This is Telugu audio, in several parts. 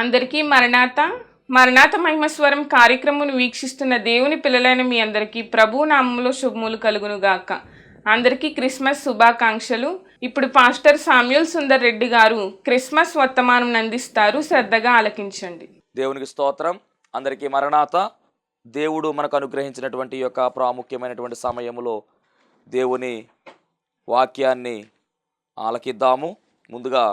అందరికీ మరణాత మరణాత మహిమస్వరం కార్యక్రమం వీక్షిస్తున్న దేవుని పిల్లలైన మీ అందరికీ ప్రభు నామములో శుభములు కలుగునుగాక. అందరికీ క్రిస్మస్ శుభాకాంక్షలు. ఇప్పుడు పాస్టర్ సామ్యూల్ సుందర్ రెడ్డి గారు క్రిస్మస్ వర్తమానం అందిస్తారు. శ్రద్ధగా ఆలకించండి. దేవునికి స్తోత్రం. అందరికీ మరణాత. దేవుడు మనకు అనుగ్రహించినటువంటి యొక్క ప్రాముఖ్యమైనటువంటి సమయములో దేవుని వాక్యాన్ని ఆలకిద్దాము. ముందుగా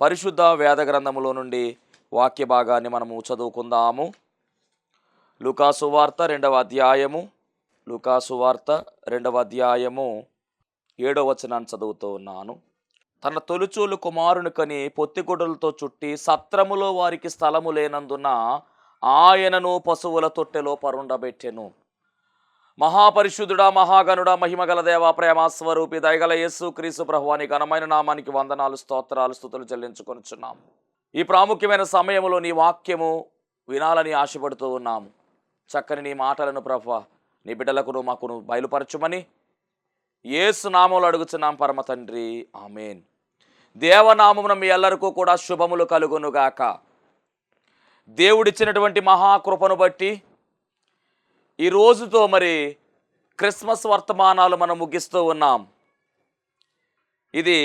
పరిశుద్ధ వేద గ్రంథములో నుండి వాక్య భాగాన్ని మనము చదువుకుందాము. లూకాసు వార్త 2వ అధ్యాయము 7వ వచనాన్ని చదువుతూ ఉన్నాను. తన తొలిచూలు కుమారుని కని పొత్తిగుడ్డలతో చుట్టి సత్రములో వారికి స్థలము లేనందున ఆయనను పశువుల తొట్టెలో పరుండబెట్టెను. మహాపరిశుద్ధుడా, మహాగణుడా, మహిమగల దేవా, ప్రేమస్వరూపి, దయగల యేసు క్రీస్తు ప్రభువాని ఘనమైన నామానికి వందనాలు, స్తోత్రాలు, స్తుతులు చెల్లించుకొనుచున్నాము. ఈ ప్రాముఖ్యమైన సమయంలో నీ వాక్యము వినాలని ఆశపడుతూ ఉన్నాము. చక్కని నీ మాటలను ప్రభువా నీ బిడ్డలకు మాకును బయలుపరచుమని యేసు నామములో అడుగుచున్నాం పరమ తండ్రి, ఆమేన్. దేవనామమున మీ ఎల్లరికూ కూడా శుభములు కలుగునుగాక. దేవుడిచ్చినటువంటి మహాకృపను బట్టి ఈ రోజుతో మరి క్రిస్మస్ వర్తమానాలు మనం ముగిస్తూ ఉన్నాం. ఇది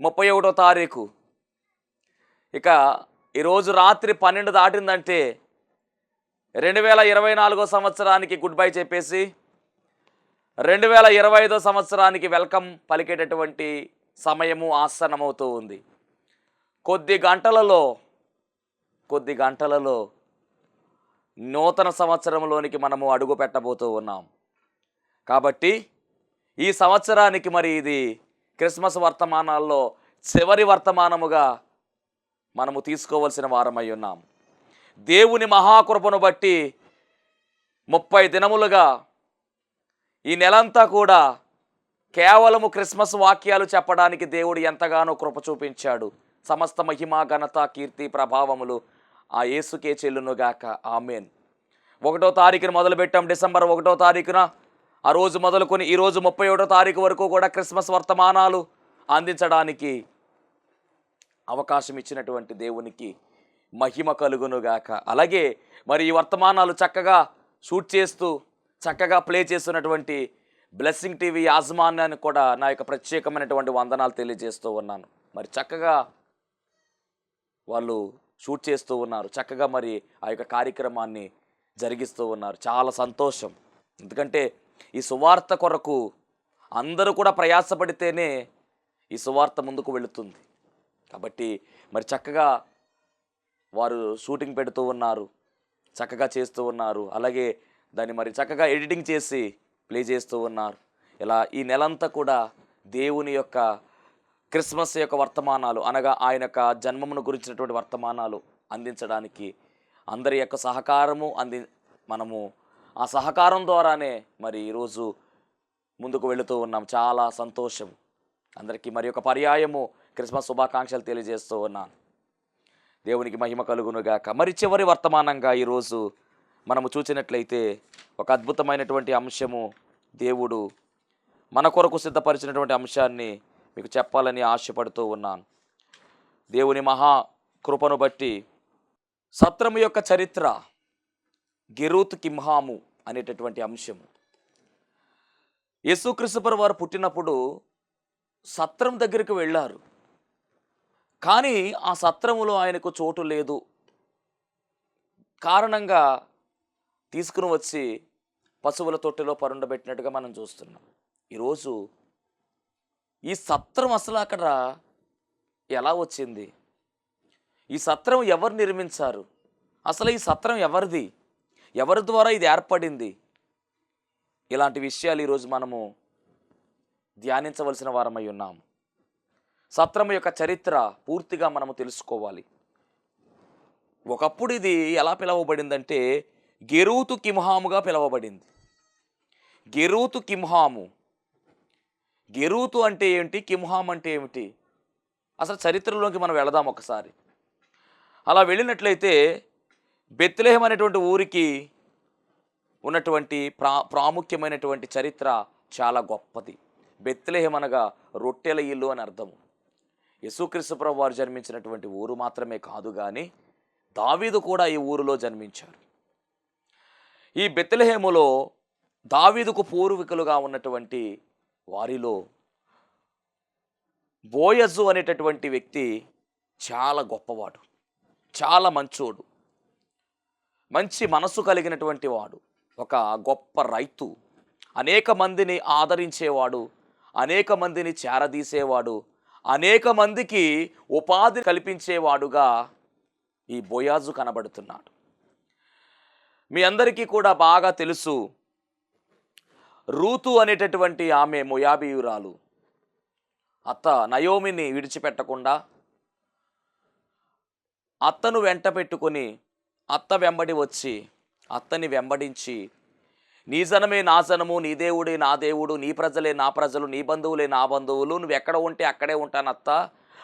31వ తారీఖు. ఇక ఈరోజు రాత్రి 12 దాటిందంటే 2024 సంవత్సరానికి గుడ్ బై చెప్పేసి 2025 సంవత్సరానికి వెల్కమ్ పలికేటటువంటి సమయము ఆసన్నమవుతూ ఉంది. కొద్ది గంటలలో నూతన సంవత్సరంలోనికి మనము అడుగు పెట్టబోతూ ఉన్నాం. కాబట్టి ఈ సంవత్సరానికి మరి ఇది క్రిస్మస్ వర్తమానాల్లో చివరి వర్తమానముగా మనము తీసుకోవలసిన వారమై ఉన్నాం. దేవుని మహాకృపను బట్టి 30 దినములుగా ఈ నెలంతా కూడా కేవలము క్రిస్మస్ వాక్యాలు చెప్పడానికి దేవుడు ఎంతగానో కృప చూపించాడు. సమస్త మహిమ, ఘనత, కీర్తి, ప్రభావములు ఆ యేసుకే చెల్లునుగాక, ఆమేన్. 1వ తారీఖున మొదలుపెట్టాం. డిసెంబర్ 1వ తారీఖున ఆ రోజు మొదలుకొని ఈరోజు 31వ తారీఖు వరకు కూడా క్రిస్మస్ వర్తమానాలు అందించడానికి అవకాశం ఇచ్చినటువంటి దేవునికి మహిమ కలుగునుగాక. అలాగే మరి ఈ వర్తమానాలు చక్కగా షూట్ చేస్తూ చక్కగా ప్లే చేస్తున్నటువంటి బ్లెస్సింగ్ టీవీ యాజమాన్యానికి కూడా నా యొక్క ప్రత్యేకమైనటువంటి వందనాలు తెలియజేస్తూ ఉన్నాను. మరి చక్కగా వాళ్ళు షూట్ చేస్తూ ఉన్నారు, చక్కగా మరి ఆ యొక్క కార్యక్రమాన్ని జరిగిస్తూ ఉన్నారు. చాలా సంతోషం. ఎందుకంటే ఈ సువార్త కొరకు అందరూ కూడా ప్రయాసపడితేనే ఈ సువార్త ముందుకు వెళుతుంది. కాబట్టి మరి చక్కగా వారు షూటింగ్ పెడుతూ ఉన్నారు, చక్కగా చేస్తూ ఉన్నారు. అలాగే దాన్ని మరి చక్కగా ఎడిటింగ్ చేసి ప్లే చేస్తూ ఉన్నారు. ఇలా ఈ నెలంతా కూడా దేవుని యొక్క క్రిస్మస్ యొక్క వర్తమానాలు అనగా ఆయన యొక్క జన్మమును గురించినటువంటి వర్తమానాలు అందించడానికి అందరి యొక్క సహకారము మనము ఆ సహకారం ద్వారానే మరి ఈరోజు ముందుకు వెళుతూ ఉన్నాం. చాలా సంతోషం. అందరికీ మరి ఒక పర్యాయము క్రిస్మస్ శుభాకాంక్షలు తెలియజేస్తూ ఉన్నాను. దేవునికి మహిమ కలుగునుగాక. మరి చివరి వర్తమానంగా ఈరోజు మనము చూసినట్లయితే ఒక అద్భుతమైనటువంటి అంశము దేవుడు మన కొరకు సిద్ధపరిచినటువంటి అంశాన్ని మీకు చెప్పాలని ఆశపడుతూ ఉన్నాను. దేవుని మహా కృపను బట్టి సత్రము యొక్క చరిత్ర, గెరూత్ కింహాము అనేటటువంటి అంశము. యేసుక్రీస్తు వారు పుట్టినప్పుడు సత్రం దగ్గరికి వెళ్ళారు, కానీ ఆ సత్రములో ఆయనకు చోటు లేదు. కారణంగా తీసుకుని వచ్చి పశువుల తొట్టెలో పరుండబెట్టినట్టుగా మనం చూస్తున్నాం. ఈరోజు ఈ సత్రం అసలు అక్కడ ఎలా వచ్చింది? ఈ సత్రం ఎవరు నిర్మించారు? అసలు ఈ సత్రం ఎవరిది? ఎవరి ద్వారా ఇది ఏర్పడింది? ఇలాంటి విషయాలు ఈరోజు మనము ధ్యానించవలసిన వారమై ఉన్నాం. సత్రం యొక్క చరిత్ర పూర్తిగా మనము తెలుసుకోవాలి. ఒకప్పుడు ఇది ఎలా పిలువబడిందంటే గెరూతు కింహాముగా పిలువబడింది. గెరూతు కింహాము. గెరూతు అంటే ఏమిటి? కింహాం అంటే ఏమిటి? అసలు చరిత్రలోకి మనం వెళదాం ఒకసారి. అలా వెళ్ళినట్లయితే బెత్లెహేం అనేటువంటి ఊరికి ఉన్నటువంటి ప్రాముఖ్యమైనటువంటి చరిత్ర చాలా గొప్పది. బెత్లెహేం అనగా రొట్టెల ఇల్లు అని అర్థము. యేసుక్రీస్తు ప్రభువు వారు జన్మించినటువంటి ఊరు మాత్రమే కాదు, కానీ దావీదు కూడా ఈ ఊరిలో జన్మించారు. ఈ బెత్లెహేములో దావీదుకు పూర్వీకులుగా ఉన్నటువంటి వారిలో బోయజు అనేటటువంటి వ్యక్తి చాలా గొప్పవాడు, చాలా మంచోడు, మంచి మనసు కలిగినటువంటి వాడు, ఒక గొప్ప రైతు, అనేక మందిని ఆదరించేవాడు, అనేక మందిని చేరదీసేవాడు, అనేక మందికి ఉపాధి కల్పించేవాడుగా ఈ బోయాజు కనబడుతున్నాడు. మీ అందరికీ కూడా బాగా తెలుసు, రూతు అనేటటువంటి ఆమె మోయాబీయురాలు అత్త నయోమిని విడిచిపెట్టకుండా అత్తను వెంట పెట్టుకొని అత్త వెంబడి వచ్చి అత్తని వెంబడించి, నీ జనమే నా జనము, నీ దేవుడే నా దేవుడు, నీ ప్రజలే నా ప్రజలు, నీ బంధువులే నా బంధువులు, నువ్వు ఎక్కడ ఉంటే అక్కడే ఉంటాను అత్త,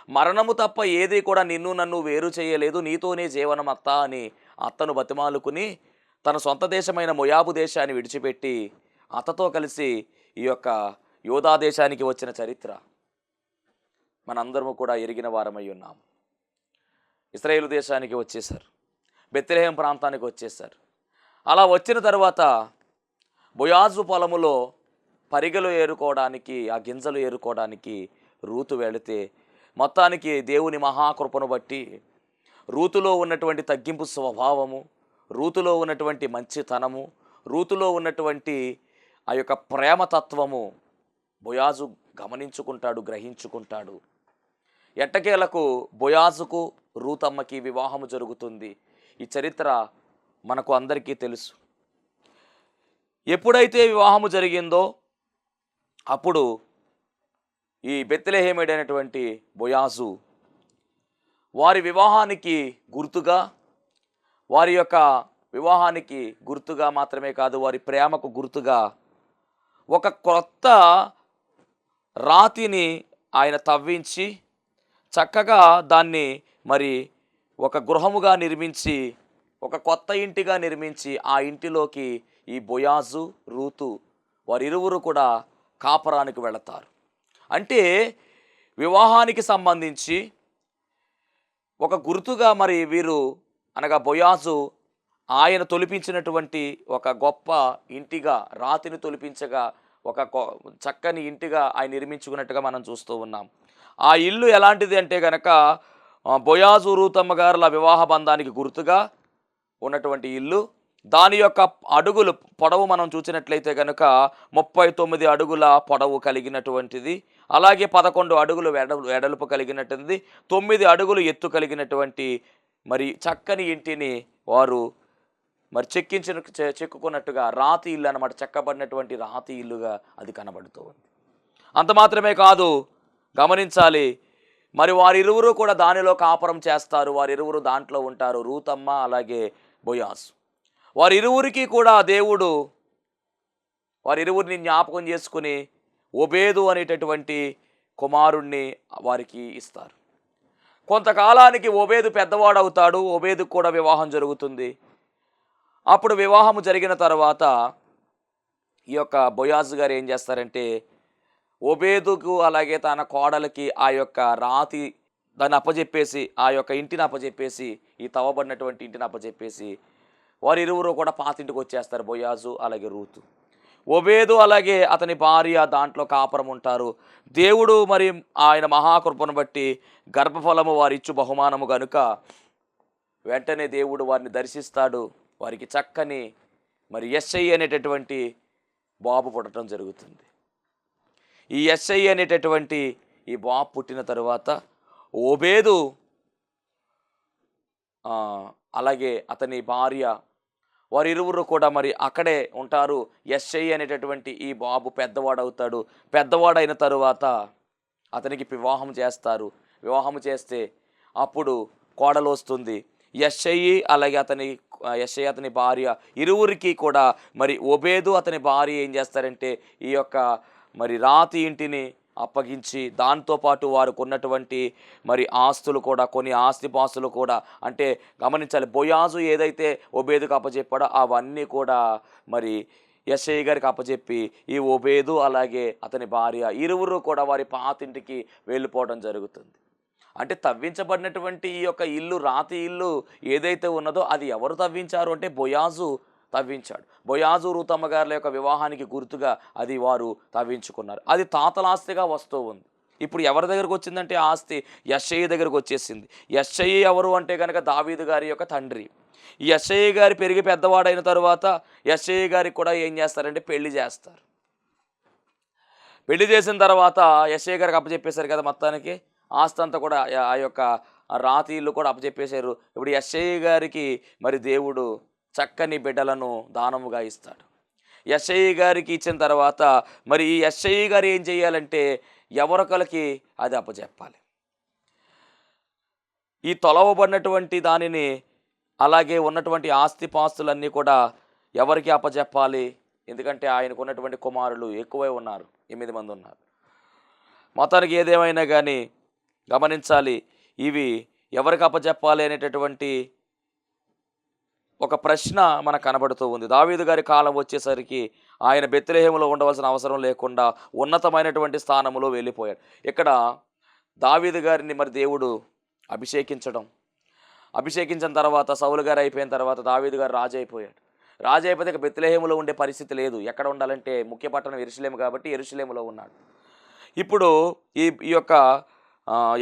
మరణము తప్ప ఏది కూడా నిన్ను నన్ను వేరు చేయలేదు, నీతోనే జీవనం అత్త అని అత్తను బతిమాలుకుని తన సొంత దేశమైన మోయాబు దేశాన్ని విడిచిపెట్టి అత్తతో కలిసి ఈ యొక్క యోధా దేశానికి వచ్చిన చరిత్ర మనందరము కూడా ఎరిగిన వారమై ఉన్నాము. ఇశ్రాయేలు దేశానికి వచ్చేసారు, బెత్లెహేం ప్రాంతానికి వచ్చేసారు. అలా వచ్చిన తర్వాత బోయాజు పొలములో పరిగెలు ఏరుకోవడానికి, ఆ గింజలు ఏరుకోవడానికి రూతు వెళితే, మొత్తానికి దేవుని మహాకృపను బట్టి రూతులో ఉన్నటువంటి తగ్గింపు స్వభావము, రూతులో ఉన్నటువంటి మంచితనము, రూతులో ఉన్నటువంటి ఆ యొక్క ప్రేమతత్వము బోయాజు గమనించుకుంటాడు, గ్రహించుకుంటాడు. ఎట్టకేలకు బోయాజుకు రూతమ్మకి వివాహము జరుగుతుంది. ఈ చరిత్ర మనకు అందరికీ తెలుసు. ఎప్పుడైతే వివాహము జరిగిందో అప్పుడు ఈ బెత్లెహేముడైనటువంటి బోయాజు వారి వివాహానికి గుర్తుగా, వారి యొక్క వివాహానికి గుర్తుగా మాత్రమే కాదు, వారి ప్రేమకు గుర్తుగా ఒక కొత్త రాతిని ఆయన తవ్వించి చక్కగా దాన్ని మరి ఒక గృహముగా నిర్మించి, ఒక కొత్త ఇంటిగా నిర్మించి, ఆ ఇంటిలోకి ఈ బోయాజు రూతు వారిరువురు కూడా కాపరానికి వెళతారు. అంటే వివాహానికి సంబంధించి ఒక గుర్తుగా మరి వీరు, అనగా బోయాజు ఆయన తొలిపించినటువంటి ఒక గొప్ప ఇంటిగా, రాతిని తొలిపించగా ఒక చక్కని ఇంటిగా ఆయన నిర్మించుకున్నట్టుగా మనం చూస్తూ ఉన్నాం. ఆ ఇల్లు ఎలాంటిది అంటే కనుక బోయాజు రూతమ్మ గారుల వివాహ బంధానికి గుర్తుగా ఉన్నటువంటి ఇల్లు. దాని యొక్క అడుగులు పొడవు మనం చూసినట్లయితే కనుక 39 అడుగుల పొడవు కలిగినటువంటిది, అలాగే 11 అడుగులు వెడల్పు కలిగినటువంటిది, 9 అడుగులు ఎత్తు కలిగినటువంటి మరి చక్కని ఇంటిని వారు మరి చెక్కుకున్నట్టుగా రాతి ఇల్లు అన్నమాట, చెక్కబడినటువంటి రాతి ఇల్లుగా అది కనబడుతూ ఉంది. అంత మాత్రమే కాదు, గమనించాలి, మరి వారిరువురు కూడా దానిలో కాపురం చేస్తారు, వారిరువురు దాంట్లో ఉంటారు, రూతమ్మ అలాగే బోయాజు. వారిరువురికి కూడా దేవుడు వారిరువురిని జ్ఞాపకం చేసుకుని ఓబేదు అనేటటువంటి కుమారుణ్ణి వారికి ఇస్తారు. కొంతకాలానికి ఓబేదు పెద్దవాడవుతాడు, ఓబేదుకు కూడా వివాహం జరుగుతుంది. అప్పుడు వివాహము జరిగిన తర్వాత ఈ యొక్క బోయాజు గారు ఏం చేస్తారంటే, ఓబేదుకు అలాగే తన కోడలకి ఆ యొక్క రాతి దాన్ని అప్పజెప్పేసి, ఆ యొక్క ఇంటిని అప్పజెప్పేసి, ఈ తవ్వబడినటువంటి ఇంటిని అప్పజెప్పేసి వారిరువురు కూడా పాతింటికి వచ్చేస్తారు, బోయాజు అలాగే రూతు. ఓబేదు అలాగే అతని భార్య దాంట్లో కాపురం ఉంటారు. దేవుడు మరి ఆయన మహాకృపను బట్టి గర్భఫలము వారిచ్చు బహుమానము కనుక వెంటనే దేవుడు వారిని దర్శిస్తాడు. వారికి చక్కని మరి యెష్షయి అనేటటువంటి బాబు పుట్టడం జరుగుతుంది. ఈ యెష్షయి అనేటటువంటి ఈ బాబు పుట్టిన తరువాత ఓబేదు అలాగే అతని భార్య వారిరువురు కూడా మరి అక్కడే ఉంటారు. యెష్షయి అనేటటువంటి ఈ బాబు పెద్దవాడవుతాడు. పెద్దవాడైన తరువాత అతనికి వివాహం చేస్తారు. వివాహం చేస్తే అప్పుడు కోడలు వస్తుంది. యెష్షయి అలాగే యెష్షయి అతని భార్య ఇరువురికి కూడా మరి ఓబేదు అతని భార్య ఏం చేస్తారంటే ఈ యొక్క మరి రాతి ఇంటిని అప్పగించి దాంతోపాటు వారికి ఉన్నటువంటి మరి ఆస్తులు కూడా, కొన్ని ఆస్తిపాస్తులు కూడా, అంటే గమనించాలి, బోయాజు ఏదైతే ఓబేదుకు అప్పచెప్పాడో అవన్నీ కూడా మరి యెష్షయి గారికి అప్పచెప్పి ఈ ఓబేదు అలాగే అతని భార్య ఇరువురు కూడా వారి పాతింటికి వెళ్ళిపోవడం జరుగుతుంది. అంటే తవ్వించబడినటువంటి ఈ యొక్క ఇల్లు, రాతి ఇల్లు ఏదైతే ఉన్నదో అది ఎవరు తవ్వించారు అంటే బోయాజు తవ్వించాడు. బోయాజు రూతమ్మ గారుల యొక్క వివాహానికి గుర్తుగా అది వారు తవ్వించుకున్నారు. అది తాతల ఆస్తిగా వస్తూ ఉంది. ఇప్పుడు ఎవరి దగ్గరకు వచ్చిందంటే ఆస్తి యెషయి దగ్గరకు వచ్చేసింది. యెషయి ఎవరు అంటే కనుక దావీదు గారి యొక్క తండ్రి. ఈ యెషయి గారి పెరిగి పెద్దవాడైన తరువాత యెషయి గారికి కూడా ఏం చేస్తారంటే పెళ్లి చేస్తారు. పెళ్లి చేసిన తర్వాత యెషయి గారికి అప్పచెప్పేశారు కదా, మొత్తానికి ఆస్తి అంతా కూడా ఆ యొక్క రాతి ఇల్లు కూడా అప్పచెప్పేశారు. ఇప్పుడు యెషయి గారికి మరి దేవుడు చక్కని బిడ్డలను దానముగా ఇస్తాడు. యెషయి గారికి ఇచ్చిన తర్వాత మరి ఈ యెషయి గారు ఏం చేయాలంటే ఎవరొకరికి అది అప్పచెప్పాలి. ఈ తొలవబడినటువంటి దానిని, అలాగే ఉన్నటువంటి ఆస్తిపాస్తులన్నీ కూడా ఎవరికి అప్పచెప్పాలి? ఎందుకంటే ఆయనకు ఉన్నటువంటి కుమారులు ఎక్కువై ఉన్నారు, 8 మంది ఉన్నారు. మొత్తానికి ఏదేమైనా కానీ గమనించాలి, ఇవి ఎవరికి అప్పచెప్పాలి అనేటటువంటి ఒక ప్రశ్న మనకు కనబడుతూ ఉంది. దావీదు గారి కాలం వచ్చేసరికి ఆయన బెత్లెహేములో ఉండవలసిన అవసరం లేకుండా ఉన్నతమైనటువంటి స్థానంలో వెళ్ళిపోయాడు. ఇక్కడ దావీదు గారిని మరి దేవుడు అభిషేకించిన తర్వాత సౌలు గారు అయిపోయిన తర్వాత దావీదు గారు రాజు అయిపోయాడు. రాజు అయిపోతే ఇక బెత్లెహేములో ఉండే పరిస్థితి లేదు. ఎక్కడ ఉండాలంటే ముఖ్య పట్టణం యెరూషలేము కాబట్టి యెరూషలేములో ఉన్నాడు. ఇప్పుడు ఈ యొక్క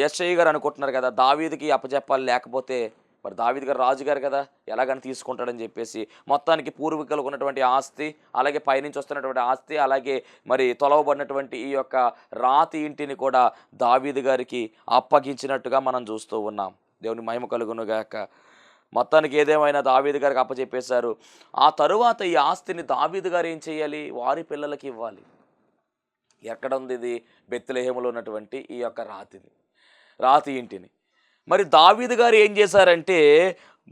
యెషయి గారు అనుకుంటున్నారు కదా, దావీదుకి అప్పచెప్పాలి, లేకపోతే మరి దావీదు గారు రాజుగారు కదా ఎలాగని తీసుకుంటాడని చెప్పేసి మొత్తానికి పూర్వీకులకు ఉన్నటువంటి ఆస్తి, అలాగే పైనుంచి వస్తున్నటువంటి ఆస్తి, అలాగే మరి తొలవబడినటువంటి ఈ యొక్క రాతి ఇంటిని కూడా దావీదు గారికి అప్పగించినట్టుగా మనం చూస్తూ ఉన్నాం. దేవుని మహిమ కలుగునుగాక. మొత్తానికి ఏదేమైనా దావీదు గారికి అప్పచెప్పేశారు. ఆ తరువాత ఈ ఆస్తిని దావీదు గారు ఏం చేయాలి? వారి పిల్లలకి ఇవ్వాలి. ఎక్కడ ఉంది ఇది? బెత్లెహేములో ఉన్నటువంటి ఈ యొక్క రాతి ఇంటిని. మరి దావీదు గారు ఏం చేశారంటే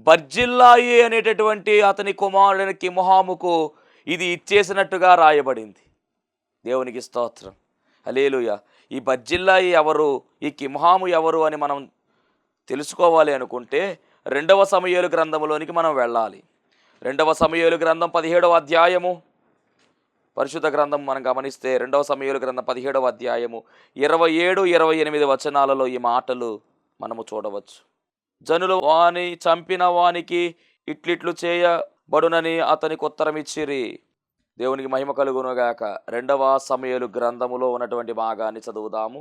బర్జిల్లాయి అనేటటువంటి అతని కుమారుడైన కిమ్హాముకు ఇది ఇచ్చేసినట్టుగా రాయబడింది. దేవునికి స్తోత్రం, హల్లెలూయా. ఈ బర్జిల్లాయి ఎవరు, ఈ కిమ్హాము ఎవరు అని మనం తెలుసుకోవాలి అనుకుంటే 2వ సమూయేలు గ్రంథంలోనికి మనం వెళ్ళాలి. 2వ సమూయేలు గ్రంథం 17వ అధ్యాయము, పరిశుద్ధ గ్రంథం మనం గమనిస్తే 2వ సమూయేలు గ్రంథం 17వ అధ్యాయము 27, 28 వచనాలలో ఈ మాటలు మనము చూడవచ్చు. జనులు వాని చంపిన వానికి ఇట్లిట్లు చేయబడునని అతనికి ఉత్తరం ఇచ్చిరి. దేవునికి మహిమ కలుగునుగాక. 2వ సమూయేలు గ్రంథములో ఉన్నటువంటి భాగాన్ని చదువుదాము.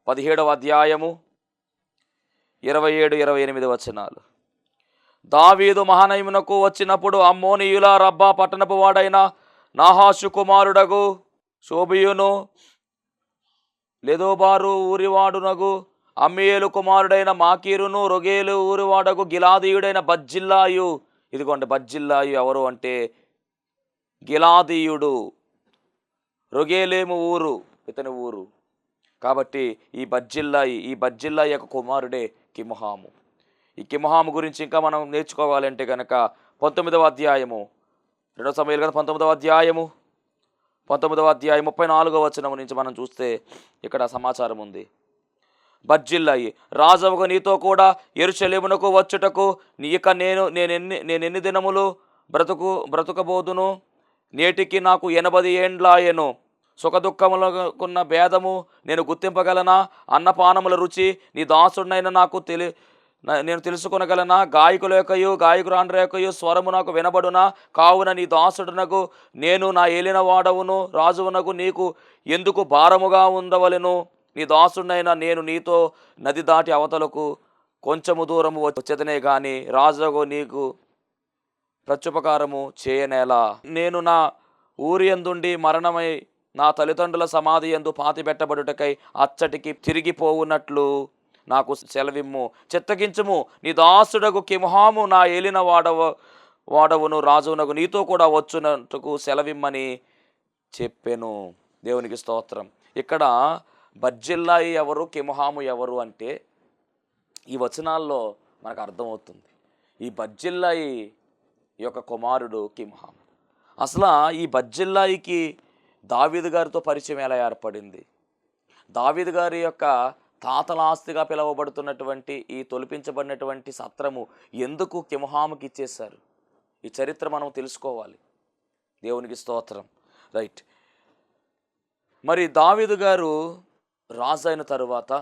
17వ అధ్యాయము 27, 28 వచనాలు. దావీదు మహనయమునకు వచ్చినప్పుడు అమ్మోనీయుల రబ్బా పట్టణపు వాడైన నాహాషు కుమారుడగు షోబియును, లెదోబారు ఊరివాడునగు అమ్మీయేలు కుమారుడైన మాకీరును, రొగేలు ఊరివాడగు గిలాదీయుడైన బర్జిల్లాయు. ఇదిగోండి, బర్జిల్లాయు ఎవరు అంటే గిలాదీయుడు, రొగేలేము ఊరు ఇతని ఊరు. కాబట్టి ఈ బర్జిల్లాయి యొక్క కుమారుడే కిమ్హాము. ఈ కిమ్హాము గురించి ఇంకా మనం నేర్చుకోవాలంటే కనుక 19వ అధ్యాయము, 2వ సమూయేలు గ్రంథం 19వ అధ్యాయము 34వ వచనం నుంచి మనం చూస్తే ఇక్కడ సమాచారం ఉంది. బర్జిల్లాయి, రాజవుగా నీతో కూడా యెరూషలేమునకు వచ్చుటకు ఇక నేనెన్ని దినములు బ్రతుకబోదును? నేటికి నాకు 80 ఏండ్లాయెను. సుఖదుఖములకున్న భేదము నేను గుర్తింపగలనా? అన్నపానముల రుచి నీ దాసుడినైనా నేను తెలుసుకొనగలనా? గాయకుల యొక్కయు గాయకురాండ్ర యొక్కయు స్వరము నాకు వినబడునా? కావున నీ దాసుడునకు నేను నా ఏలిన వాడవును రాజువునకు నీకు ఎందుకు భారముగా ఉండవలెను? నీ దాసుడినైనా నేను నీతో నది దాటి అవతలకు కొంచెము దూరము వచ్చేదనే గాని రాజుకు నీకు ప్రత్యుపకారము చేయనేలా? నేను నా ఊరి యందుండి మరణమై నా తల్లిదండ్రుల సమాధి యందు పాతిపెట్టబడుటకై అచ్చటికి తిరిగిపోవునట్లు నాకు సెలవిమ్ము. చిత్తగించుము, నీ దాసుడకు కిమ్హాము నా ఏలిన వాడవును రాజునకు నీతో కూడా వచ్చునట్టుకు సెలవిమ్మని చెప్పెను. దేవునికి స్తోత్రం. ఇక్కడ బర్జిల్లాయి ఎవరు, కిమ్హాము ఎవరు అంటే ఈ వచనాల్లో మనకు అర్థమవుతుంది. ఈ బర్జిల్లాయి యొక్క కుమారుడు కిమ్హాము. అసలు ఈ బర్జిల్లాయికి దావీదు గారితో పరిచయం ఎలా ఏర్పడింది? దావీదు గారి యొక్క తాతల ఆస్తిగా పిలువబడుతున్నటువంటి ఈ తొలిపించబడినటువంటి సత్రము ఎందుకు కిమ్హాముకి ఇచ్చేశారు? ఈ చరిత్ర మనం తెలుసుకోవాలి. దేవునికి స్తోత్రం. రైట్. మరి దావీదు గారు రాజు అయిన తరువాత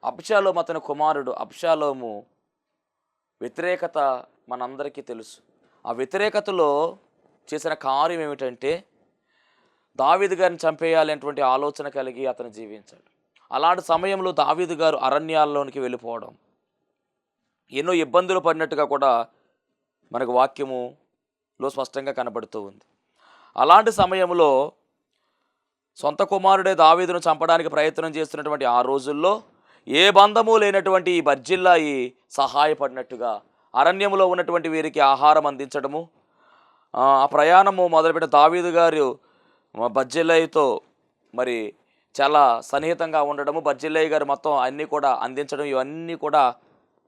అబ్షాలోము అతని కుమారుడు. అబ్షాలోము వ్యతిరేకత మనందరికీ తెలుసు. ఆ వ్యతిరేకతలో చేసిన కార్యం ఏమిటంటే దావీదు గారిని చంపేయాలి అనేటువంటి ఆలోచన కలిగి అతను జీవించాడు. అలాంటి సమయంలో దావీదు గారు అరణ్యాల్లోనికి వెళ్ళిపోవడం, ఎన్నో ఇబ్బందులు పడినట్టుగా కూడా మనకు వాక్యములో స్పష్టంగా కనబడుతూ ఉంది. అలాంటి సమయంలో సొంత కుమారుడే దావీదును చంపడానికి ప్రయత్నం చేస్తున్నటువంటి ఆ రోజుల్లో ఏ బంధము లేనటువంటి ఈ బర్జిల్లాయి సహాయపడినట్టుగా అరణ్యములో ఉన్నటువంటి వీరికి ఆహారం అందించడము, ఆ ప్రయాణము మొదలుపెట్టిన దావీదు గారు బర్జిల్లాయితో మరి చాలా సన్నిహితంగా ఉండడము, బర్జిల్లయ్య గారు మొత్తం అన్నీ కూడా అందించడం, ఇవన్నీ కూడా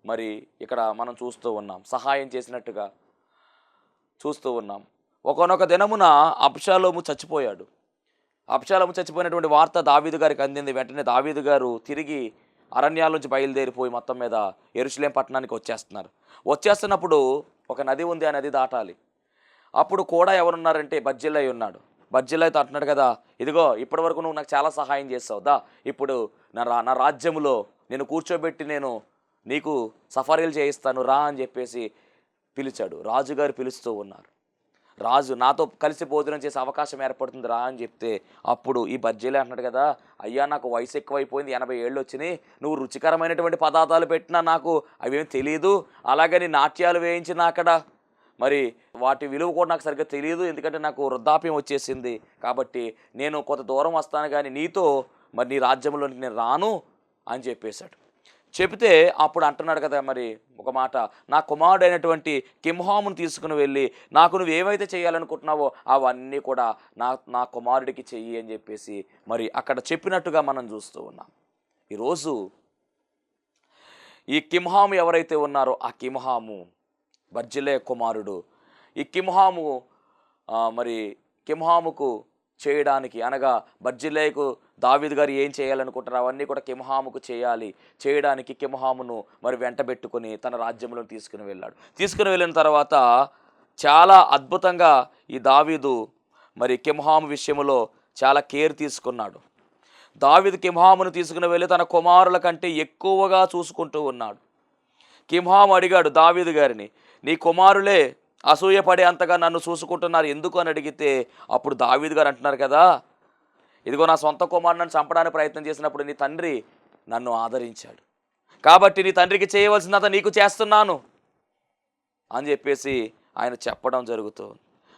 మరి ఇక్కడ మనం చూస్తూ ఉన్నాం, సహాయం చేసినట్టుగా చూస్తూ ఉన్నాం. ఒకానొక దినమున అబ్షాలోము చచ్చిపోయాడు. అబ్షాలోము చచ్చిపోయినటువంటి వార్త దావీదు గారికి అందింది. వెంటనే దావీదు గారు తిరిగి అరణ్యాల నుంచి బయలుదేరిపోయి మొత్తం మీద యెరూషలేం పట్టణానికి వచ్చేస్తున్నప్పుడు ఒక నది ఉంది, ఆ నది దాటాలి. అప్పుడు కూడా ఎవరున్నారంటే బర్జిల్లయి ఉన్నాడు. బర్జిల్లయితో అంటున్నాడు కదా, ఇదిగో ఇప్పటి వరకు నువ్వు నాకు చాలా సహాయం చేస్తావు దా, ఇప్పుడు నా రాజ్యములో నేను కూర్చోబెట్టి నేను నీకు సఫారీలు చేయిస్తాను రా అని చెప్పేసి పిలిచాడు. రాజుగారు పిలుస్తూ ఉన్నారు. రాజు నాతో కలిసి భోజనం చేసే అవకాశం ఏర్పడుతుంది రా అని చెప్తే అప్పుడు ఈ బర్జిల్లయి అంటున్నాడు కదా, అయ్యా నాకు వయసు ఎక్కువైపోయింది, 80 ఏళ్ళు వచ్చినాయి, నువ్వు రుచికరమైనటువంటి పదార్థాలు పెట్టినా నాకు అవేం తెలియదు, అలాగని నాట్యాలు వేయించినా అక్కడ మరి వాటి విలువ కూడా నాకు సరిగ్గా తెలియదు, ఎందుకంటే నాకు వృద్ధాప్యం వచ్చేసింది, కాబట్టి నేను కొంత దూరం వస్తాను కానీ నీతో మరి నీ రాజ్యంలోనికి నేను రాను అని చెప్పేశాడు. చెబితే అప్పుడు అంటున్నాడు కదా మరి ఒక మాట, నా కుమారుడైనటువంటి కింహామును తీసుకుని వెళ్ళి నాకు నువ్వు ఏవైతే చేయాలనుకుంటున్నావో అవన్నీ కూడా నా కుమారుడికి చెయ్యి అని చెప్పేసి మరి అక్కడ చెప్పినట్టుగా మనం చూస్తూ ఉన్నాం. ఈరోజు ఈ కింహాము ఎవరైతే ఉన్నారో ఆ కింహాము బర్జిల్లయి కుమారుడు. ఈ కింహాము మరి కింహాముకు చేయడానికి అనగా బర్జిల్లయికు దావీదు గారు ఏం చేయాలనుకుంటారో అవన్నీ కూడా కింహాముకు చేయడానికి కింహామును మరి వెంటబెట్టుకొని తన రాజ్యంలో తీసుకుని వెళ్ళిన తర్వాత చాలా అద్భుతంగా ఈ దావీదు మరి కింహాము విషయంలో చాలా కేర్ తీసుకున్నాడు. దావీదు కింహామును తీసుకుని వెళ్ళి తన కుమారుల కంటే ఎక్కువగా చూసుకుంటూ ఉన్నాడు. కింహాము అడిగాడు దావీదు గారిని, నీ కుమారులే అసూయపడే అంతగా నన్ను చూసుకుంటున్నారు ఎందుకు అని అడిగితే అప్పుడు దావీదు గారు అంటున్నారు కదా, ఇదిగో నా సొంత కుమారుని చంపడానికి ప్రయత్నం చేసినప్పుడు నీ తండ్రి నన్ను ఆదరించాడు, కాబట్టి నీ తండ్రికి చేయవలసినంత నీకు చేస్తున్నాను అని చెప్పేసి ఆయన చెప్పడం జరుగుతుంది.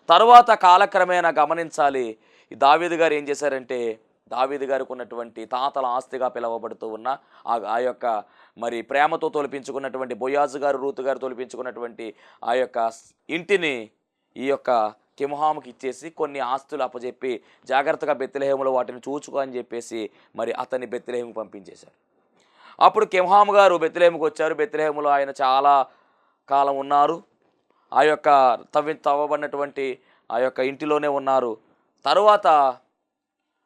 తర్వాత కాలక్రమేణా గమనించాలి, ఈ దావీదు గారు ఏం చేశారంటే దావీదు గారికి ఉన్నటువంటి తాతల ఆస్తిగా పిలువబడుతూ ఉన్న ఆ యొక్క మరి ప్రేమతో తొలిపించుకున్నటువంటి బోయాజు గారు రూతు గారు తొలిపించుకున్నటువంటి ఆ యొక్క ఇంటిని ఈ యొక్క కింహాముకి ఇచ్చేసి కొన్ని ఆస్తులు అప్పచెప్పి జాగ్రత్తగా బెత్లెహేములో వాటిని చూచుకో అని చెప్పేసి మరి అతన్ని బెత్లెహేముకు పంపించేశారు. అప్పుడు కింహాము గారు బెత్లెహేముకు వచ్చారు. బెత్లెహేములో ఆయన చాలా కాలం ఉన్నారు. ఆ యొక్క తవ్వబడినటువంటి ఆ యొక్క ఇంటిలోనే ఉన్నారు. తరువాత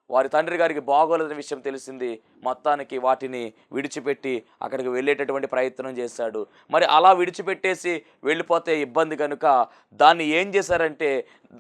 వారి తండ్రి గారికి బాగోలేని విషయం తెలిసింది. మొత్తానికి వాటిని విడిచిపెట్టి అక్కడికి వెళ్ళేటటువంటి ప్రయత్నం చేశాడు. మరి అలా విడిచిపెట్టేసి వెళ్ళిపోతే ఇబ్బంది కనుక దాన్ని ఏం చేశారంటే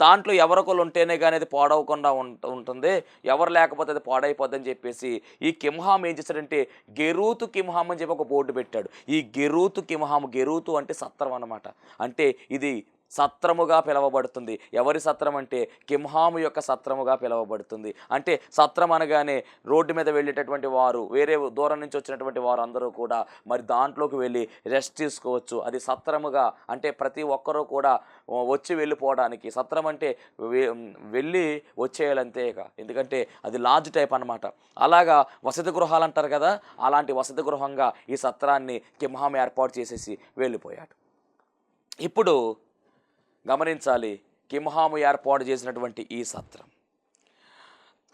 దాంట్లో ఎవరొకరు ఉంటేనే కానీ అది పాడవకుండా ఉంటుంది, ఎవరు లేకపోతే అది పాడైపోద్దని చెప్పేసి ఈ కింహాం ఏం చేశాడంటే గెరూతు కింహాం అని చెప్పి ఒక బోర్డు పెట్టాడు. ఈ గెరూతు కింహాం, గెరూతు అంటే సత్రం అన్నమాట. అంటే ఇది సత్రముగా పిలవబడుతుంది. ఎవరి సత్రం అంటే కింహాము యొక్క సత్రముగా పిలవబడుతుంది. అంటే సత్రం అనగానే రోడ్డు మీద వెళ్ళేటటువంటి వారు, వేరే దూరం నుంచి వచ్చినటువంటి వారు అందరూ కూడా మరి దాంట్లోకి వెళ్ళి రెస్ట్ తీసుకోవచ్చు. అది సత్రముగా అంటే ప్రతి ఒక్కరూ కూడా వచ్చి వెళ్ళిపోవడానికి. సత్రం అంటే వెళ్ళి వచ్చేయాలంతే, ఎందుకంటే అది లాడ్జ్ టైప్ అన్నమాట. అలాగా వసతి గృహాలు అంటారు కదా, అలాంటి వసతి గృహంగా ఈ సత్రాన్ని కింహాము ఏర్పాటు చేసేసి వెళ్ళిపోయాడు. ఇప్పుడు గమనించాలి, కింహాము ఏర్పాటు చేసినటువంటి ఈ సత్రం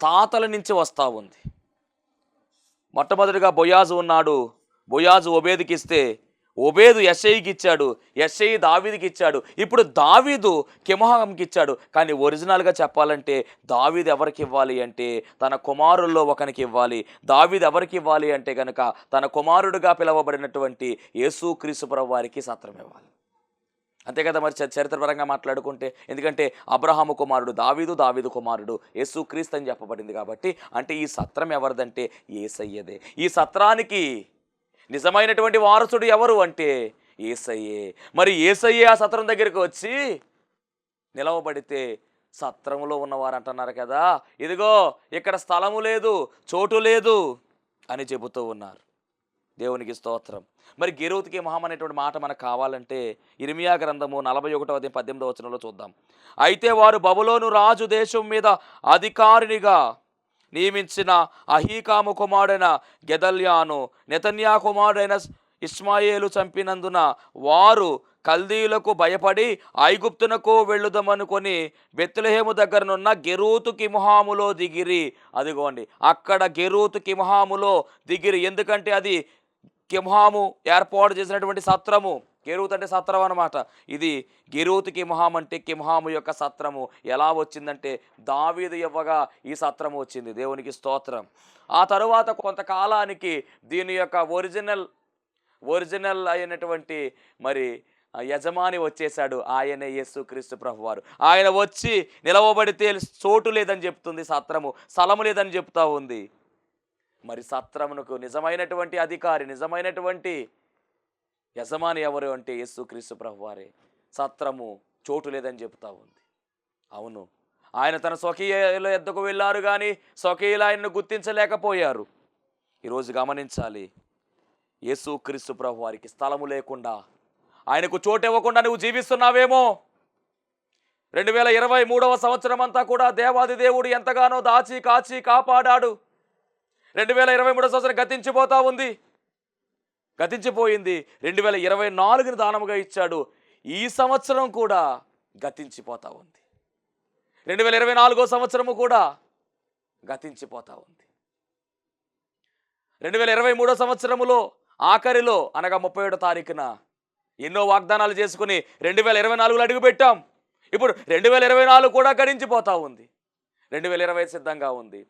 తాతల నుంచి వస్తూ ఉంది. మొట్టమొదటిగా బోయాజు ఉన్నాడు. బోయాజు ఒబేదుకి ఇస్తే ఒబేదు యెషయికి ఇచ్చాడు, యెషయి దావీదుకి ఇచ్చాడు. ఇప్పుడు దావీదు కింహాముకి ఇచ్చాడు. కానీ ఒరిజినల్గా చెప్పాలంటే దావీదు ఎవరికి ఇవ్వాలి అంటే తన కుమారుల్లో ఒకనికి ఇవ్వాలి. దావీదు ఎవరికి ఇవ్వాలి అంటే కనుక తన కుమారుడుగా పిలువబడినటువంటి యేసుక్రీస్తు ప్రభువు వారికి సత్రం ఇవ్వాలి. అంతే కదా మరి చరిత్రపరంగా మాట్లాడుకుంటే. ఎందుకంటే అబ్రహాము కుమారుడు దావీదు, దావీదు కుమారుడు యేసుక్రీస్తు అని చెప్పబడింది కాబట్టి. అంటే ఈ సత్రం ఎవరిదంటే యేసయ్యదే. ఈ సత్రానికి నిజమైనటువంటి వారసుడు ఎవరు అంటే యేసయ్యే. మరి యేసయ్యే ఆ సత్రం దగ్గరికి వచ్చి నిలవబడితే సత్రములో ఉన్నవారు అంటున్నారు కదా, ఇదిగో ఇక్కడ స్థలము లేదు, చోటు లేదు అని చెబుతూ ఉన్నారు. దేవునికి స్తోత్రం. మరి గెరూతుకి మొహం అనేటువంటి మాట మనకు కావాలంటే ఇర్మియా గ్రంథము 41:18 చూద్దాం. అయితే వారు బబులోను రాజు దేశం మీద అధికారినిగా నియమించిన అహీకాము కుమారుడైన గెదల్యాను నెతన్యా కుమారుడైన ఇష్మాయేలు చంపినందున వారు కల్దీయులకు భయపడి ఐగుప్తునకు వెళ్ళుదామనుకొని బెత్లెహేము దగ్గరనున్న గెరూతు కిముహాములో దిగిరి. అదిగోండి, అక్కడ గెరూతు కిముహాములో దిగిరి. ఎందుకంటే అది కిముహాము ఏర్పాటు చేసినటువంటి సత్రము. గెరూత్ అంటే సత్రం అన్నమాట. ఇది గెరూతు కిముహాం అంటే కిముహాము యొక్క సత్రము. ఎలా వచ్చిందంటే దావీదు ఇవ్వగా ఈ సత్రము వచ్చింది. దేవునికి స్తోత్రం. ఆ తరువాత కొంతకాలానికి దీని యొక్క ఒరిజినల్ అయినటువంటి మరి యజమాని వచ్చేసాడు. ఆయనే యేసుక్రీస్తు ప్రభువారు. ఆయన వచ్చి నిలవబడితే చోటు లేదని చెప్తుంది సత్రము, స్థలము లేదని చెప్తా ఉంది. మరి సత్రమునకు నిజమైనటువంటి అధికారి, నిజమైనటువంటి యజమాని ఎవరు అంటే యేసుక్రీస్తు ప్రభువారే. సత్రము చోటు లేదని చెప్తా ఉంది. అవును, ఆయన తన స్వకీయుల యొద్దకు వెళ్ళారు కానీ స్వకీయులు ఆయనను గుర్తించలేకపోయారు. ఈరోజు గమనించాలి, యేసుక్రీస్తు ప్రభువారికి స్థలము లేకుండా, ఆయనకు చోటు ఇవ్వకుండా నువ్వు జీవిస్తున్నావేమో. 2023వ సంవత్సరం అంతా కూడా దేవాది దేవుడు ఎంతగానో దాచి కాచి కాపాడాడు. 2023 సంవత్సరం గతించిపోయింది. 2024ని దానముగా ఇచ్చాడు. ఈ సంవత్సరం కూడా గతించిపోతా ఉంది. 2024వ సంవత్సరము కూడా గతించిపోతా ఉంది. 2023వ సంవత్సరములో ఆఖరిలో అనగా 31వ తారీఖున ఎన్నో వాగ్దానాలు చేసుకుని 2024లో అడుగుపెట్టాం. ఇప్పుడు 2024 కూడా గడించిపోతా ఉంది. 2025 సిద్ధంగా ఉంది.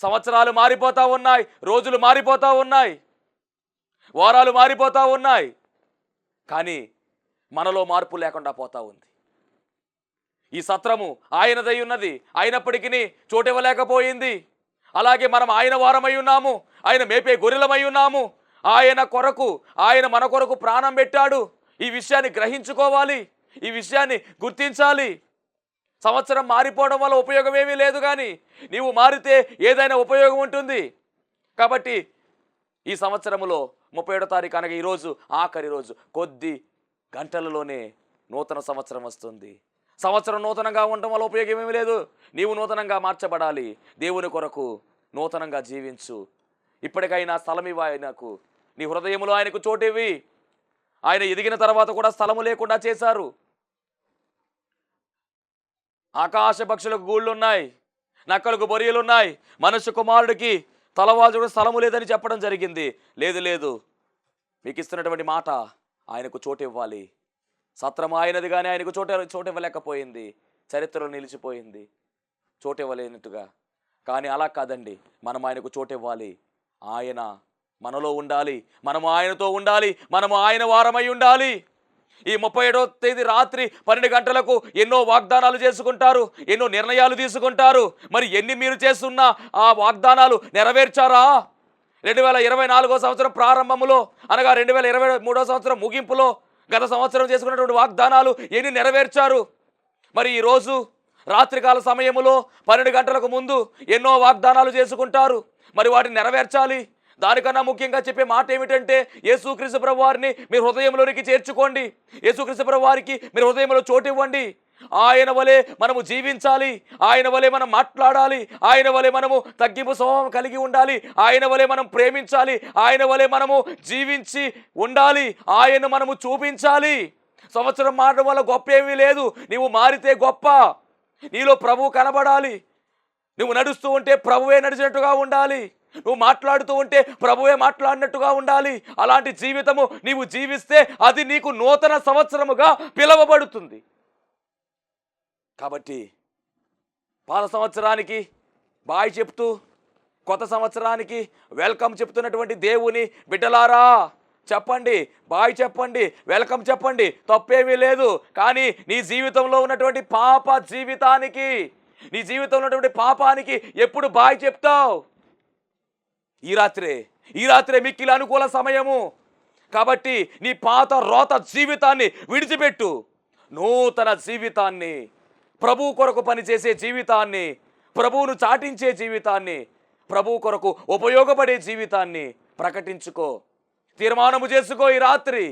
సంవత్సరాలు మారిపోతా ఉన్నాయి, రోజులు మారిపోతా ఉన్నాయి, వారాలు మారిపోతా ఉన్నాయి. కానీ మనలో మార్పు లేకుండా పోతా ఉంది. ఈ సత్రము ఆయనదై ఉన్నది, అయినప్పటికీ చోటివ్వలేకపోయింది. అలాగే మనం ఆయన వారమై ఉన్నాము, ఆయన మేపే గొర్రెలమై ఉన్నాము. ఆయన మన కొరకు ప్రాణం పెట్టాడు. ఈ విషయాన్ని గ్రహించుకోవాలి, ఈ విషయాన్ని గుర్తించాలి. సంవత్సరం మారిపోవడం వల్ల ఉపయోగం ఏమీ లేదు, కానీ నీవు మారితే ఏదైనా ఉపయోగం ఉంటుంది. కాబట్టి ఈ సంవత్సరంలో 31వ తారీఖు అనగా ఈరోజు ఆఖరి రోజు, కొద్ది గంటలలోనే నూతన సంవత్సరం వస్తుంది. సంవత్సరం నూతనంగా ఉండడం వల్ల ఉపయోగం ఏమీ లేదు. నీవు నూతనంగా మార్చబడాలి. దేవుని కొరకు నూతనంగా జీవించు. ఇప్పటికైనా స్థలం ఇవ్వు ఆయనకు, నీ హృదయంలో ఆయనకు చోటివి. ఆయన ఎదిగిన తర్వాత కూడా స్థలము లేకుండా చేశారు. ఆకాశ పక్షులకు గూళ్ళున్నాయి, నక్కలకు బొరియలున్నాయి, మనుష్య కుమారుడికి తలవాజుడు స్థలము లేదని చెప్పడం జరిగింది. లేదు, మీకు ఇస్తున్నటువంటి మాట ఆయనకు చోటు ఇవ్వాలి. సత్రము ఆయనది కానీ ఆయనకు చోటు ఇవ్వలేకపోయింది. చరిత్రలో నిలిచిపోయింది చోటు ఇవ్వలేనట్టుగా. కానీ అలా కాదండి, మనం ఆయనకు చోటు ఇవ్వాలి. ఆయన మనలో ఉండాలి, మనము ఆయనతో ఉండాలి, మనము ఆయన వారమై ఉండాలి. ఈ 37వ తేదీ రాత్రి 12 గంటలకు ఎన్నో వాగ్దానాలు చేసుకుంటారు, ఎన్నో నిర్ణయాలు తీసుకుంటారు. మరి ఎన్ని మీరు చేస్తున్నా ఆ వాగ్దానాలు నెరవేర్చారా? 2024వ సంవత్సరం ప్రారంభములో అనగా 2023వ సంవత్సరం ముగింపులో గత సంవత్సరం చేసుకున్నటువంటి వాగ్దానాలు ఎన్ని నెరవేర్చారు? మరి ఈరోజు రాత్రికాల సమయములో 12 గంటలకు ముందు ఎన్నో వాగ్దానాలు చేసుకుంటారు. మరి వాటిని నెరవేర్చాలి. దానికన్నా ముఖ్యంగా చెప్పే మాట ఏమిటంటే యేసుక్రీస్తు ప్రభువారిని మీ హృదయంలోనికి చేర్చుకోండి. యేసుక్రీస్తు ప్రభువారికి మీరు హృదయంలో చోటు ఇవ్వండి. ఆయన వలె మనము జీవించాలి, ఆయన వలె మనం మాట్లాడాలి, ఆయన వలె మనము తగ్గింపు స్వభావం కలిగి ఉండాలి, ఆయన వలె మనం ప్రేమించాలి, ఆయన వలె మనము జీవించి ఉండాలి, ఆయన మనము చూపించాలి. సంవత్సరం మారడం వల్ల గొప్ప ఏమీ లేదు. నీవు మారితే గొప్ప. నీలో ప్రభువు కనబడాలి. నువ్వు నడుస్తూ ఉంటే ప్రభువే నడిచినట్టుగా ఉండాలి. నువ్వు మాట్లాడుతూ ఉంటే ప్రభువే మాట్లాడినట్టుగా ఉండాలి. అలాంటి జీవితము నీవు జీవిస్తే అది నీకు నూతన సంవత్సరముగా పిలువబడుతుంది. కాబట్టి పాత సంవత్సరానికి బాయ్ చెప్తూ కొత్త సంవత్సరానికి వెల్కమ్ చెప్తున్నటువంటి దేవుని బిడ్డలారా, చెప్పండి, బాయ్ చెప్పండి, వెల్కమ్ చెప్పండి, తప్పేమీ లేదు. కానీ నీ జీవితంలో ఉన్నటువంటి పాప జీవితానికి, నీ జీవితంలో ఉన్నటువంటి పాపానికి ఎప్పుడు బాయ్ చెప్తావు? ఈ రాత్రే మిక్కిలి అనుకూల సమయము. కాబట్టి నీ పాత రోత జీవితాన్ని విడిచిపెట్టు. నూతన జీవితాన్ని, ప్రభువు కొరకు పనిచేసే జీవితాన్ని, ప్రభువును చాటించే జీవితాన్ని, ప్రభువు కొరకు ఉపయోగపడే జీవితాన్ని ప్రకటించుకో. తీర్మానము చేసుకో. ఈ రాత్రి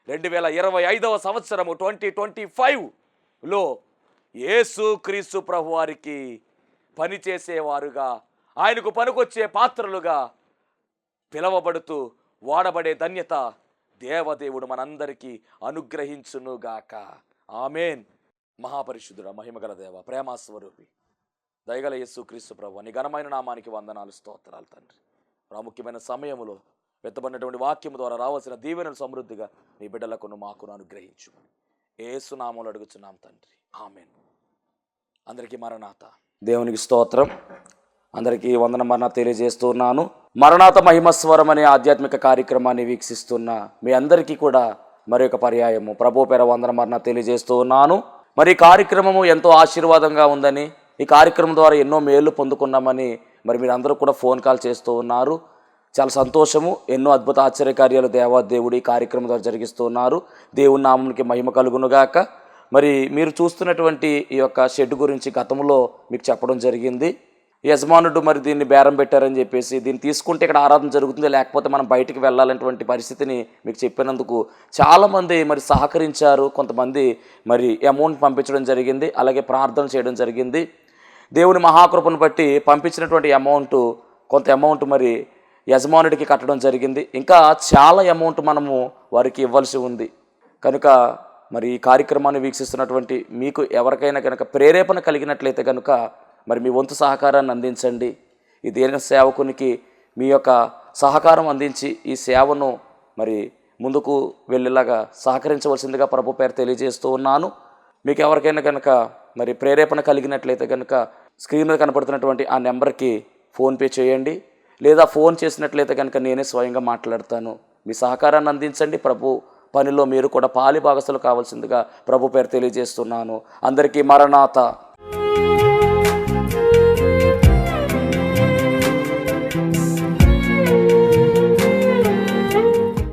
2025వ సంవత్సరము 2025లో యేసు క్రీస్తు ప్రభు వారికి పనిచేసేవారుగా, ఆయనకు పనికొచ్చే పాత్రలుగా పిలవబడుతూ వాడబడే ధన్యత దేవదేవుడు మనందరికీ అనుగ్రహించునుగాక. ఆమేన్. మహాపరిశుద్ధుడ, మహిమగల దేవ, ప్రేమాస్వరూపి, దయగల యేసు క్రీస్తు ప్రభు నీ ఘనమైన నామానికి వందనాలు, స్తోత్రాలు తండ్రి. ప్రాముఖ్యమైన సమయంలో వెత్తబడినటువంటి వాక్యము ద్వారా రావాల్సిన దీవెనలు సమృద్ధిగా నీ బిడ్డలకు మాకును అనుగ్రహించు. యేసు నామములో అడుగుచున్నాం తండ్రి, ఆమేన్. అందరికీ మరణాత. దేవునికి స్తోత్రం. అందరికీ వందన మరణాత తెలియజేస్తున్నాను. మరణాత మహిమస్వరం అనే ఆధ్యాత్మిక కార్యక్రమాన్ని వీక్షిస్తున్న మీ అందరికీ కూడా మరొక పర్యాయము ప్రభు పేర వందన మరణాత తెలియజేస్తూ ఉన్నాను. మరి ఈ కార్యక్రమము ఎంతో ఆశీర్వాదంగా ఉందని, ఈ కార్యక్రమం ద్వారా ఎన్నో మేలు పొందుకున్నామని మరి మీరు అందరూ కూడా ఫోన్ కాల్ చేస్తూ ఉన్నారు. చాలా సంతోషము. ఎన్నో అద్భుత ఆశ్చర్యకార్యాలు దేవాదేవుడు ఈ కార్యక్రమం ద్వారా జరిగిస్తూ ఉన్నారు. దేవుని నామమునికి మహిమ కలుగునుగాక. మరి మీరు చూస్తున్నటువంటి ఈ యొక్క షెడ్ గురించి గతంలో మీకు చెప్పడం జరిగింది. యజమానుడు మరి దీన్ని బేరం పెట్టారని చెప్పేసి, దీన్ని తీసుకుంటే ఇక్కడ ఆరాధన జరుగుతుంది, లేకపోతే మనం బయటికి వెళ్ళాలనేటువంటి పరిస్థితిని మీకు చెప్పినందుకు చాలామంది మరి సహకరించారు. కొంతమంది మరి అమౌంట్ పంపించడం జరిగింది, అలాగే ప్రార్థన చేయడం జరిగింది. దేవుని మహాకృపను బట్టి పంపించినటువంటి కొంత అమౌంట్ మరి యజమానుడికి కట్టడం జరిగింది. ఇంకా చాలా అమౌంట్ మనము వారికి ఇవ్వాల్సి ఉంది. కనుక మరి ఈ కార్యక్రమాన్ని వీక్షిస్తున్నటువంటి మీకు ఎవరికైనా కనుక ప్రేరేపణ కలిగినట్లయితే కనుక మరి మీ వంతు సహకారాన్ని అందించండి. ఈ దీన సేవకునికి మీ యొక్క సహకారం అందించి ఈ సేవను మరి ముందుకు వెళ్ళేలాగా సహకరించవలసిందిగా ప్రభు పేరు తెలియజేస్తూ ఉన్నాను. మీకు ఎవరికైనా కనుక మరి ప్రేరేపణ కలిగినట్లయితే కనుక స్క్రీన్ మీద కనపడుతున్నటువంటి ఆ నెంబర్కి ఫోన్పే చేయండి, లేదా ఫోన్ చేసినట్లయితే కనుక నేనే స్వయంగా మాట్లాడతాను. మీ సహకారాన్ని అందించండి. ప్రభు పనిలో మీరు కూడా పాలి భాగస్తులు కావాల్సిందిగా ప్రభు పేరు తెలియజేస్తున్నాను. అందరికీ మరణాత.